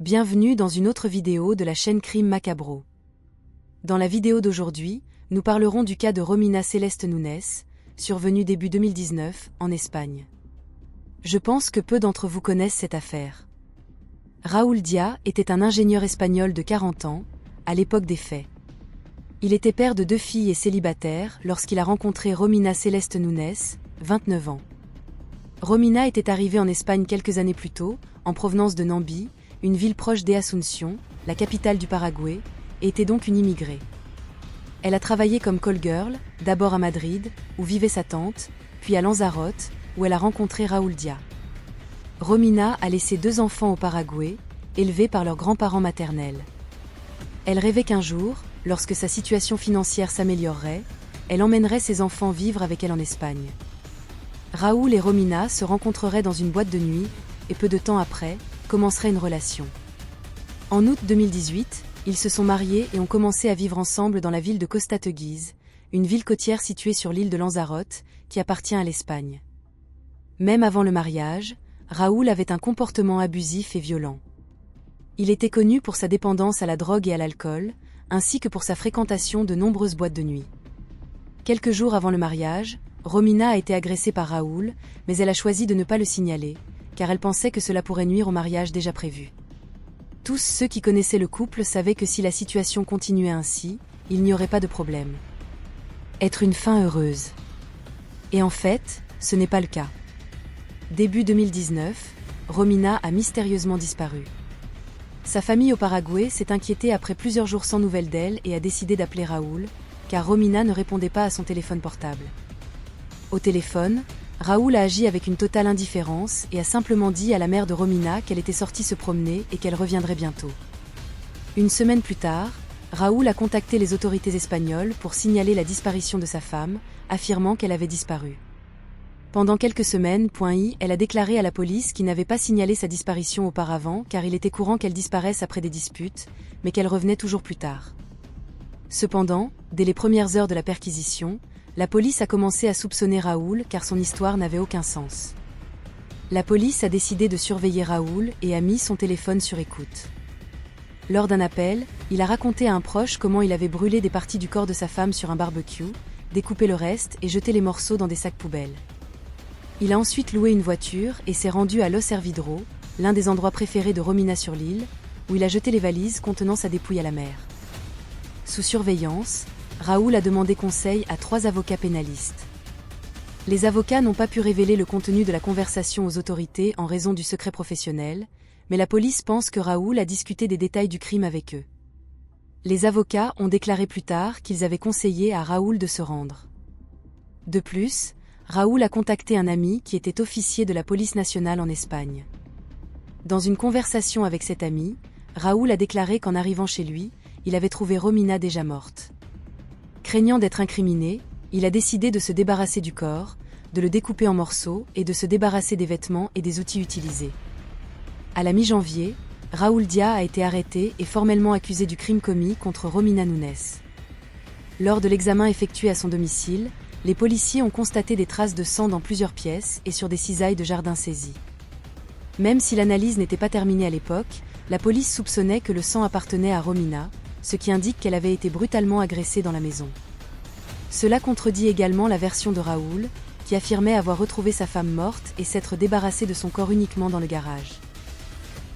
Bienvenue dans une autre vidéo de la chaîne Crime Macabro. Dans la vidéo d'aujourd'hui, nous parlerons du cas de Romina Celeste Nunes, survenu début 2019, en Espagne. Je pense que peu d'entre vous connaissent cette affaire. Raúl Diaz était un ingénieur espagnol de 40 ans, à l'époque des faits. Il était père de 2 filles et célibataire lorsqu'il a rencontré Romina Celeste Nunes, 29 ans. Romina était arrivée en Espagne quelques années plus tôt, en provenance de Nambi, une ville proche d'Asunción, la capitale du Paraguay, et était donc une immigrée. Elle a travaillé comme call girl, d'abord à Madrid, où vivait sa tante, puis à Lanzarote, où elle a rencontré Raúl Diaz. Romina a laissé 2 enfants au Paraguay, élevés par leurs grands-parents maternels. Elle rêvait qu'un jour, lorsque sa situation financière s'améliorerait, elle emmènerait ses enfants vivre avec elle en Espagne. Raúl et Romina se rencontreraient dans une boîte de nuit, et peu de temps après, commencerait une relation. En août 2018, ils se sont mariés et ont commencé à vivre ensemble dans la ville de Costa Teguise, une ville côtière située sur l'île de Lanzarote, qui appartient à l'Espagne. Même avant le mariage, Raúl avait un comportement abusif et violent. Il était connu pour sa dépendance à la drogue et à l'alcool, ainsi que pour sa fréquentation de nombreuses boîtes de nuit. Quelques jours avant le mariage, Romina a été agressée par Raúl, mais elle a choisi de ne pas le signaler, car elle pensait que cela pourrait nuire au mariage déjà prévu. Tous ceux qui connaissaient le couple savaient que si la situation continuait ainsi, il n'y aurait pas de problème. Être une fin heureuse. Et en fait, ce n'est pas le cas. Début 2019, Romina a mystérieusement disparu. Sa famille au Paraguay s'est inquiétée après plusieurs jours sans nouvelles d'elle et a décidé d'appeler Raúl, car Romina ne répondait pas à son téléphone portable. Au téléphone, Raúl a agi avec une totale indifférence et a simplement dit à la mère de Romina qu'elle était sortie se promener et qu'elle reviendrait bientôt. Une semaine plus tard, Raúl a contacté les autorités espagnoles pour signaler la disparition de sa femme, affirmant qu'elle avait disparu. Pendant quelques semaines, elle a déclaré à la police qu'il n'avait pas signalé sa disparition auparavant car il était courant qu'elle disparaisse après des disputes, mais qu'elle revenait toujours plus tard. Cependant, dès les premières heures de la perquisition, la police a commencé à soupçonner Raúl car son histoire n'avait aucun sens. La police a décidé de surveiller Raúl et a mis son téléphone sur écoute. Lors d'un appel, il a raconté à un proche comment il avait brûlé des parties du corps de sa femme sur un barbecue, découpé le reste et jeté les morceaux dans des sacs poubelles. Il a ensuite loué une voiture et s'est rendu à Los Hervidros, l'un des endroits préférés de Romina sur l'île, où il a jeté les valises contenant sa dépouille à la mer. Sous surveillance, Raúl a demandé conseil à 3 avocats pénalistes. Les avocats n'ont pas pu révéler le contenu de la conversation aux autorités en raison du secret professionnel, mais la police pense que Raúl a discuté des détails du crime avec eux. Les avocats ont déclaré plus tard qu'ils avaient conseillé à Raúl de se rendre. De plus, Raúl a contacté un ami qui était officier de la police nationale en Espagne. Dans une conversation avec cet ami, Raúl a déclaré qu'en arrivant chez lui, il avait trouvé Romina déjà morte. Craignant d'être incriminé, il a décidé de se débarrasser du corps, de le découper en morceaux et de se débarrasser des vêtements et des outils utilisés. À la mi-janvier, Raúl Diaz a été arrêté et formellement accusé du crime commis contre Romina Nunes. Lors de l'examen effectué à son domicile, les policiers ont constaté des traces de sang dans plusieurs pièces et sur des cisailles de jardin saisies. Même si l'analyse n'était pas terminée à l'époque, la police soupçonnait que le sang appartenait à Romina, ce qui indique qu'elle avait été brutalement agressée dans la maison. Cela contredit également la version de Raúl, qui affirmait avoir retrouvé sa femme morte et s'être débarrassé de son corps uniquement dans le garage.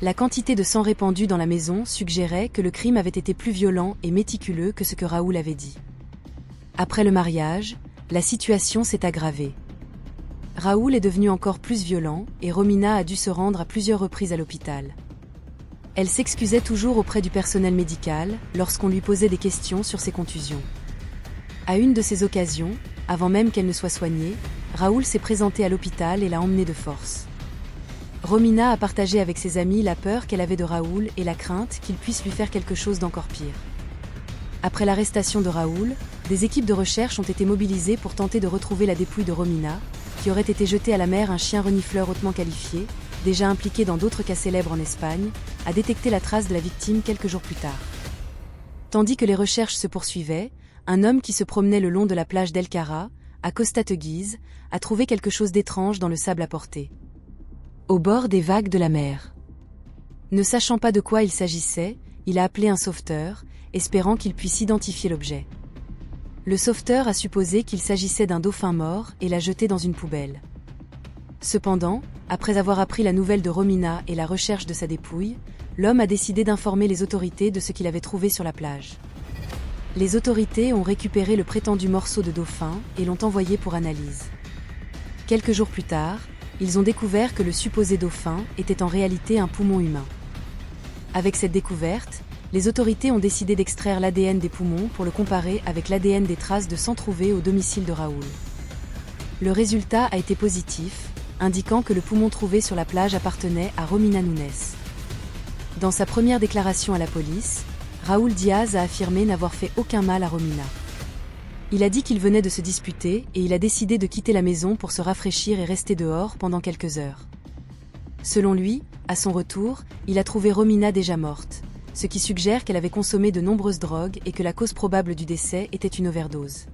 La quantité de sang répandu dans la maison suggérait que le crime avait été plus violent et méticuleux que ce que Raúl avait dit. Après le mariage, la situation s'est aggravée. Raúl est devenu encore plus violent et Romina a dû se rendre à plusieurs reprises à l'hôpital. Elle s'excusait toujours auprès du personnel médical lorsqu'on lui posait des questions sur ses contusions. À une de ces occasions, avant même qu'elle ne soit soignée, Raúl s'est présenté à l'hôpital et l'a emmenée de force. Romina a partagé avec ses amis la peur qu'elle avait de Raúl et la crainte qu'il puisse lui faire quelque chose d'encore pire. Après l'arrestation de Raúl, des équipes de recherche ont été mobilisées pour tenter de retrouver la dépouille de Romina, qui aurait été jetée à la mer. Un chien renifleur hautement qualifié, déjà impliqué dans d'autres cas célèbres en Espagne, a détecté la trace de la victime quelques jours plus tard. Tandis que les recherches se poursuivaient, un homme qui se promenait le long de la plage d'El Cara, à Costa Teguise, a trouvé quelque chose d'étrange dans le sable apporté. Au bord des vagues de la mer. Ne sachant pas de quoi il s'agissait, il a appelé un sauveteur, espérant qu'il puisse identifier l'objet. Le sauveteur a supposé qu'il s'agissait d'un dauphin mort et l'a jeté dans une poubelle. Cependant, après avoir appris la nouvelle de Romina et la recherche de sa dépouille, l'homme a décidé d'informer les autorités de ce qu'il avait trouvé sur la plage. Les autorités ont récupéré le prétendu morceau de dauphin et l'ont envoyé pour analyse. Quelques jours plus tard, ils ont découvert que le supposé dauphin était en réalité un poumon humain. Avec cette découverte, les autorités ont décidé d'extraire l'ADN des poumons pour le comparer avec l'ADN des traces de sang trouvées au domicile de Raúl. Le résultat a été positif, indiquant que le poumon trouvé sur la plage appartenait à Romina Nunes. Dans sa première déclaration à la police, Raúl Diaz a affirmé n'avoir fait aucun mal à Romina. Il a dit qu'il venait de se disputer et il a décidé de quitter la maison pour se rafraîchir et rester dehors pendant quelques heures. Selon lui, à son retour, il a trouvé Romina déjà morte, ce qui suggère qu'elle avait consommé de nombreuses drogues et que la cause probable du décès était une overdose.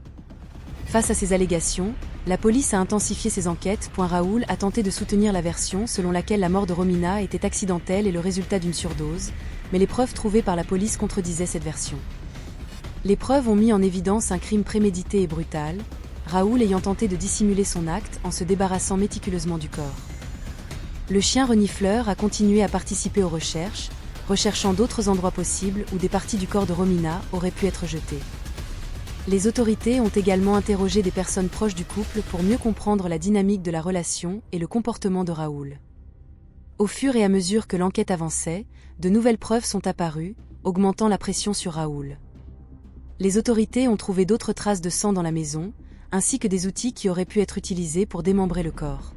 Face à ces allégations, la police a intensifié ses enquêtes. Raúl a tenté de soutenir la version selon laquelle la mort de Romina était accidentelle et le résultat d'une surdose, mais les preuves trouvées par la police contredisaient cette version. Les preuves ont mis en évidence un crime prémédité et brutal, Raúl ayant tenté de dissimuler son acte en se débarrassant méticuleusement du corps. Le chien renifleur a continué à participer aux recherches, recherchant d'autres endroits possibles où des parties du corps de Romina auraient pu être jetées. Les autorités ont également interrogé des personnes proches du couple pour mieux comprendre la dynamique de la relation et le comportement de Raúl. Au fur et à mesure que l'enquête avançait, de nouvelles preuves sont apparues, augmentant la pression sur Raúl. Les autorités ont trouvé d'autres traces de sang dans la maison, ainsi que des outils qui auraient pu être utilisés pour démembrer le corps.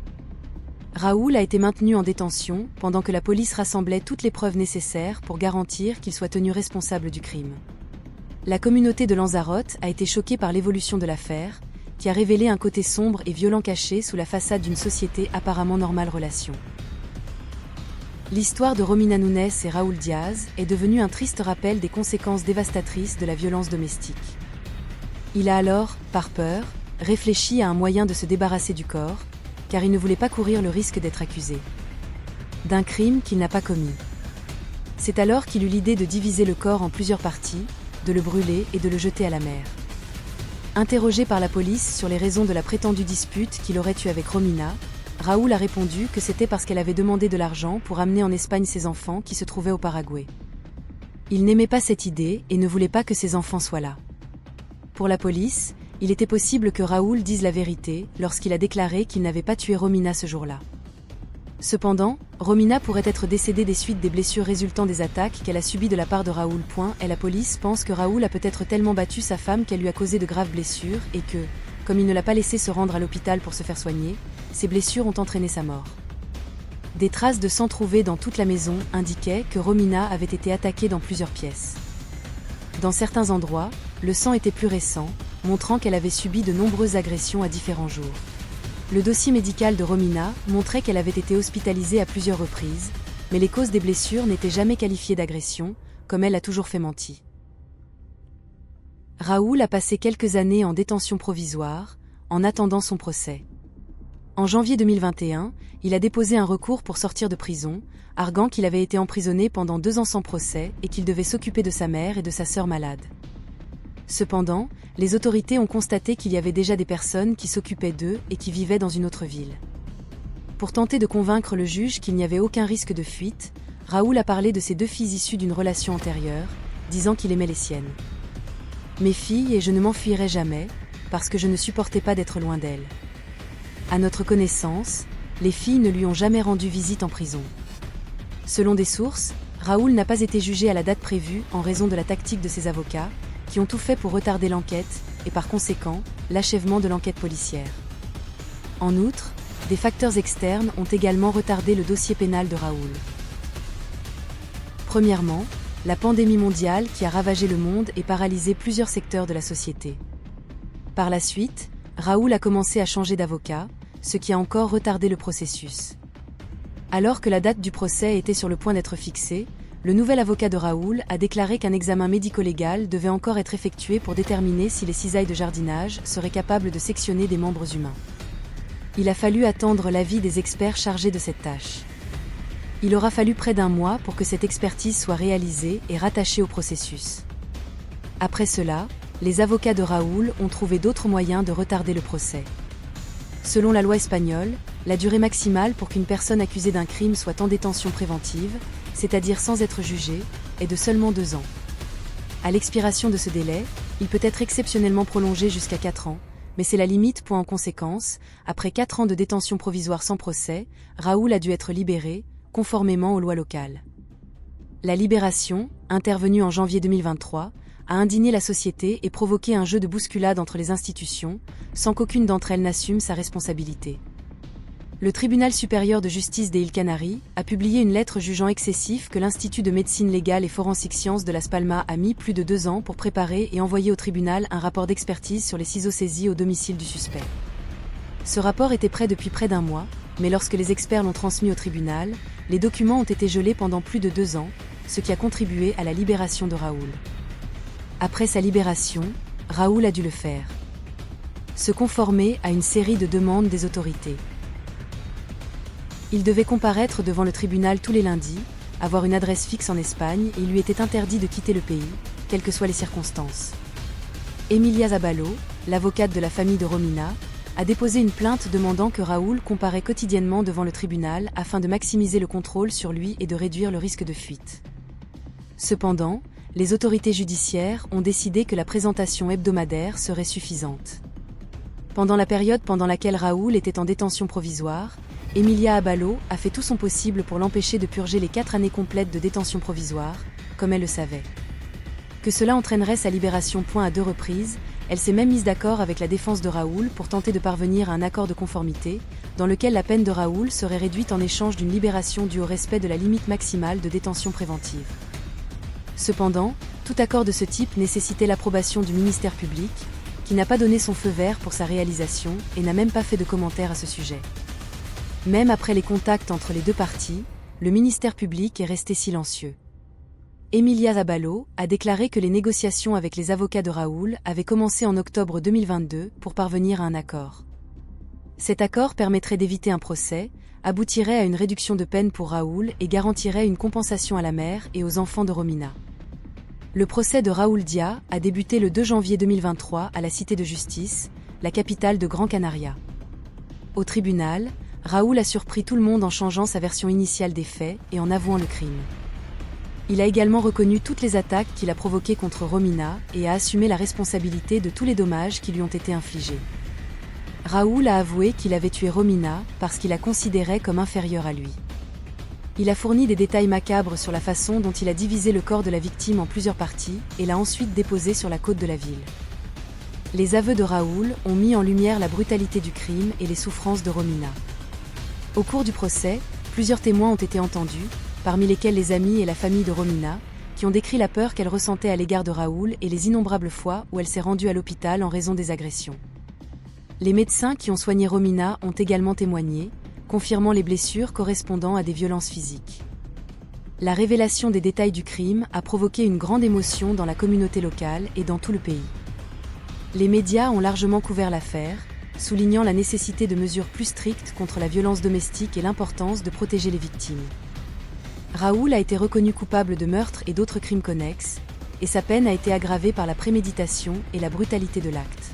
Raúl a été maintenu en détention pendant que la police rassemblait toutes les preuves nécessaires pour garantir qu'il soit tenu responsable du crime. La communauté de Lanzarote a été choquée par l'évolution de l'affaire, qui a révélé un côté sombre et violent caché sous la façade d'une société apparemment normale relation. L'histoire de Romina Nunes et Raúl Diaz est devenue un triste rappel des conséquences dévastatrices de la violence domestique. Il a alors, par peur, réfléchi à un moyen de se débarrasser du corps, car il ne voulait pas courir le risque d'être accusé d'un crime qu'il n'a pas commis. C'est alors qu'il eut l'idée de diviser le corps en plusieurs parties, de le brûler et de le jeter à la mer. Interrogé par la police sur les raisons de la prétendue dispute qu'il aurait eue avec Romina, Raúl a répondu que c'était parce qu'elle avait demandé de l'argent pour amener en Espagne ses enfants qui se trouvaient au Paraguay. Il n'aimait pas cette idée et ne voulait pas que ses enfants soient là. Pour la police, il était possible que Raúl dise la vérité lorsqu'il a déclaré qu'il n'avait pas tué Romina ce jour-là. Cependant, Romina pourrait être décédée des suites des blessures résultant des attaques qu'elle a subies de la part de Raúl. Et la police pense que Raúl a peut-être tellement battu sa femme qu'elle lui a causé de graves blessures et que, comme il ne l'a pas laissé se rendre à l'hôpital pour se faire soigner, ces blessures ont entraîné sa mort. Des traces de sang trouvées dans toute la maison indiquaient que Romina avait été attaquée dans plusieurs pièces. Dans certains endroits, le sang était plus récent, montrant qu'elle avait subi de nombreuses agressions à différents jours. Le dossier médical de Romina montrait qu'elle avait été hospitalisée à plusieurs reprises, mais les causes des blessures n'étaient jamais qualifiées d'agression, comme elle a toujours fait mentir. Raúl a passé quelques années en détention provisoire, en attendant son procès. En janvier 2021, il a déposé un recours pour sortir de prison, arguant qu'il avait été emprisonné pendant 2 ans sans procès et qu'il devait s'occuper de sa mère et de sa sœur malade. Cependant, les autorités ont constaté qu'il y avait déjà des personnes qui s'occupaient d'eux et qui vivaient dans une autre ville. Pour tenter de convaincre le juge qu'il n'y avait aucun risque de fuite, Raúl a parlé de ses 2 filles issues d'une relation antérieure, disant qu'il aimait les siennes. « Mes filles et je ne m'enfuirai jamais, parce que je ne supportais pas d'être loin d'elles. » À notre connaissance, les filles ne lui ont jamais rendu visite en prison. Selon des sources, Raúl n'a pas été jugé à la date prévue en raison de la tactique de ses avocats, qui ont tout fait pour retarder l'enquête, et par conséquent, l'achèvement de l'enquête policière. En outre, des facteurs externes ont également retardé le dossier pénal de Raúl. Premièrement, la pandémie mondiale qui a ravagé le monde et paralysé plusieurs secteurs de la société. Par la suite, Raúl a commencé à changer d'avocat, ce qui a encore retardé le processus. Alors que la date du procès était sur le point d'être fixée, le nouvel avocat de Raúl a déclaré qu'un examen médico-légal devait encore être effectué pour déterminer si les cisailles de jardinage seraient capables de sectionner des membres humains. Il a fallu attendre l'avis des experts chargés de cette tâche. Il aura fallu près d'un mois pour que cette expertise soit réalisée et rattachée au processus. Après cela, les avocats de Raúl ont trouvé d'autres moyens de retarder le procès. Selon la loi espagnole, la durée maximale pour qu'une personne accusée d'un crime soit en détention préventive, c'est-à-dire sans être jugée, est de seulement 2 ans. À l'expiration de ce délai, il peut être exceptionnellement prolongé jusqu'à 4 ans, mais c'est la limite. En conséquence, après 4 ans de détention provisoire sans procès, Raúl a dû être libéré, conformément aux lois locales. La libération, intervenue en janvier 2023, a indigné la société et provoqué un jeu de bousculade entre les institutions, sans qu'aucune d'entre elles n'assume sa responsabilité. Le Tribunal supérieur de justice des Îles Canaries a publié une lettre jugeant excessif que l'Institut de médecine légale et forensique sciences de Las Palmas a mis plus de 2 ans pour préparer et envoyer au tribunal un rapport d'expertise sur les ciseaux saisis au domicile du suspect. Ce rapport était prêt depuis près d'un mois, mais lorsque les experts l'ont transmis au tribunal, les documents ont été gelés pendant plus de 2 ans, ce qui a contribué à la libération de Raúl. Après sa libération, Raúl a dû le faire. Se conformer à une série de demandes des autorités. Il devait comparaître devant le tribunal tous les lundis, avoir une adresse fixe en Espagne et il lui était interdit de quitter le pays, quelles que soient les circonstances. Emilia Zabalo, l'avocate de la famille de Romina, a déposé une plainte demandant que Raúl comparaît quotidiennement devant le tribunal afin de maximiser le contrôle sur lui et de réduire le risque de fuite. Cependant, les autorités judiciaires ont décidé que la présentation hebdomadaire serait suffisante. Pendant la période pendant laquelle Raúl était en détention provisoire, Emilia Abalo a fait tout son possible pour l'empêcher de purger les 4 années complètes de détention provisoire, comme elle le savait. Que cela entraînerait sa libération. À 2 reprises, elle s'est même mise d'accord avec la défense de Raúl pour tenter de parvenir à un accord de conformité, dans lequel la peine de Raúl serait réduite en échange d'une libération due au respect de la limite maximale de détention préventive. Cependant, tout accord de ce type nécessitait l'approbation du ministère public, qui n'a pas donné son feu vert pour sa réalisation et n'a même pas fait de commentaires à ce sujet. Même après les contacts entre les 2 parties, le ministère public est resté silencieux. Emilia Zabalo a déclaré que les négociations avec les avocats de Raúl avaient commencé en octobre 2022 pour parvenir à un accord. Cet accord permettrait d'éviter un procès, aboutirait à une réduction de peine pour Raúl et garantirait une compensation à la mère et aux enfants de Romina. Le procès de Raúl Diaz a débuté le 2 janvier 2023 à la Cité de Justice, la capitale de Gran Canaria. Au tribunal, Raúl a surpris tout le monde en changeant sa version initiale des faits et en avouant le crime. Il a également reconnu toutes les attaques qu'il a provoquées contre Romina et a assumé la responsabilité de tous les dommages qui lui ont été infligés. Raúl a avoué qu'il avait tué Romina parce qu'il la considérait comme inférieure à lui. Il a fourni des détails macabres sur la façon dont il a divisé le corps de la victime en plusieurs parties et l'a ensuite déposé sur la côte de la ville. Les aveux de Raúl ont mis en lumière la brutalité du crime et les souffrances de Romina. Au cours du procès, plusieurs témoins ont été entendus, parmi lesquels les amis et la famille de Romina, qui ont décrit la peur qu'elle ressentait à l'égard de Raúl et les innombrables fois où elle s'est rendue à l'hôpital en raison des agressions. Les médecins qui ont soigné Romina ont également témoigné, confirmant les blessures correspondant à des violences physiques. La révélation des détails du crime a provoqué une grande émotion dans la communauté locale et dans tout le pays. Les médias ont largement couvert l'affaire, soulignant la nécessité de mesures plus strictes contre la violence domestique et l'importance de protéger les victimes. Raúl a été reconnu coupable de meurtre et d'autres crimes connexes, et sa peine a été aggravée par la préméditation et la brutalité de l'acte.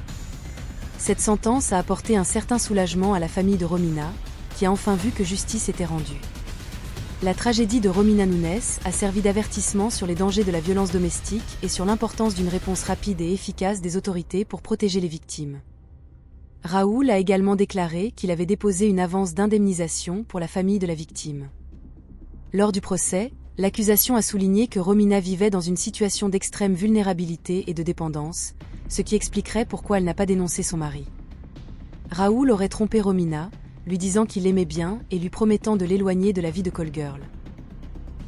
Cette sentence a apporté un certain soulagement à la famille de Romina, qui a enfin vu que justice était rendue. La tragédie de Romina Nunes a servi d'avertissement sur les dangers de la violence domestique et sur l'importance d'une réponse rapide et efficace des autorités pour protéger les victimes. Raúl a également déclaré qu'il avait déposé une avance d'indemnisation pour la famille de la victime. Lors du procès, l'accusation a souligné que Romina vivait dans une situation d'extrême vulnérabilité et de dépendance, ce qui expliquerait pourquoi elle n'a pas dénoncé son mari. Raúl aurait trompé Romina, lui disant qu'il l'aimait bien et lui promettant de l'éloigner de la vie de call girl.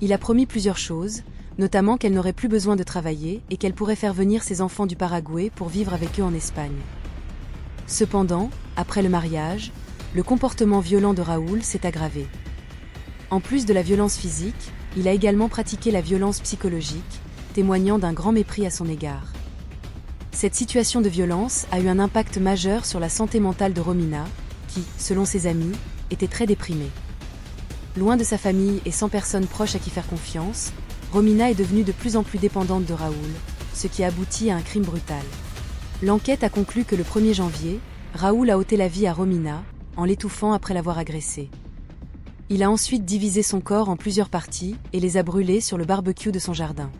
Il a promis plusieurs choses, notamment qu'elle n'aurait plus besoin de travailler et qu'elle pourrait faire venir ses enfants du Paraguay pour vivre avec eux en Espagne. Cependant, après le mariage, le comportement violent de Raúl s'est aggravé. En plus de la violence physique, il a également pratiqué la violence psychologique, témoignant d'un grand mépris à son égard. Cette situation de violence a eu un impact majeur sur la santé mentale de Romina, qui, selon ses amis, était très déprimée. Loin de sa famille et sans personne proche à qui faire confiance, Romina est devenue de plus en plus dépendante de Raoul, ce qui a abouti à un crime brutal. L'enquête a conclu que le 1er janvier, Raoul a ôté la vie à Romina, en l'étouffant après l'avoir agressée. Il a ensuite divisé son corps en plusieurs parties et les a brûlés sur le barbecue de son jardin.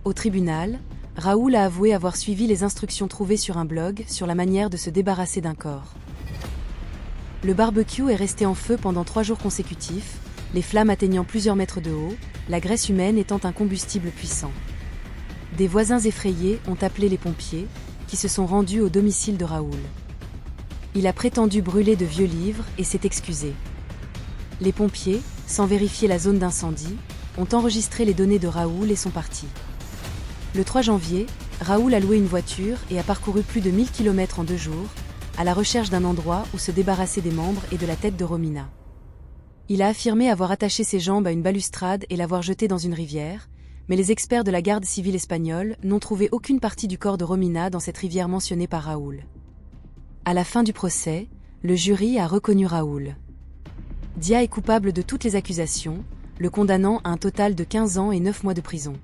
Au tribunal, Raoul a avoué avoir suivi les instructions trouvées sur un blog sur la manière de se débarrasser d'un corps. Le barbecue est resté en feu pendant 3 jours consécutifs, les flammes atteignant plusieurs mètres de haut, la graisse humaine étant un combustible puissant. Des voisins effrayés ont appelé les pompiers, qui se sont rendus au domicile de Raoul. Il a prétendu brûler de vieux livres et s'est excusé. Les pompiers, sans vérifier la zone d'incendie, ont enregistré les données de Raoul et sont partis. Le 3 janvier, Raoul a loué une voiture et a parcouru plus de 1000 km en 2 jours, à la recherche d'un endroit où se débarrasser des membres et de la tête de Romina. Il a affirmé avoir attaché ses jambes à une balustrade et l'avoir jetée dans une rivière, mais les experts de la garde civile espagnole n'ont trouvé aucune partie du corps de Romina dans cette rivière mentionnée par Raoul. À la fin du procès, le jury a reconnu Raoul. Dia est coupable de toutes les accusations, le condamnant à un total de 15 ans et 9 mois de prison.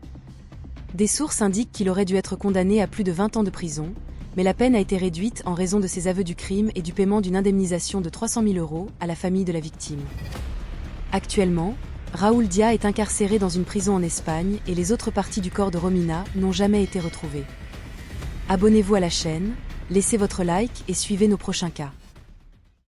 Des sources indiquent qu'il aurait dû être condamné à plus de 20 ans de prison, mais la peine a été réduite en raison de ses aveux du crime et du paiement d'une indemnisation de 300 000 € à la famille de la victime. Actuellement, Raoul Dia est incarcéré dans une prison en Espagne et les autres parties du corps de Romina n'ont jamais été retrouvées. Abonnez-vous à la chaîne, laissez votre like et suivez nos prochains cas.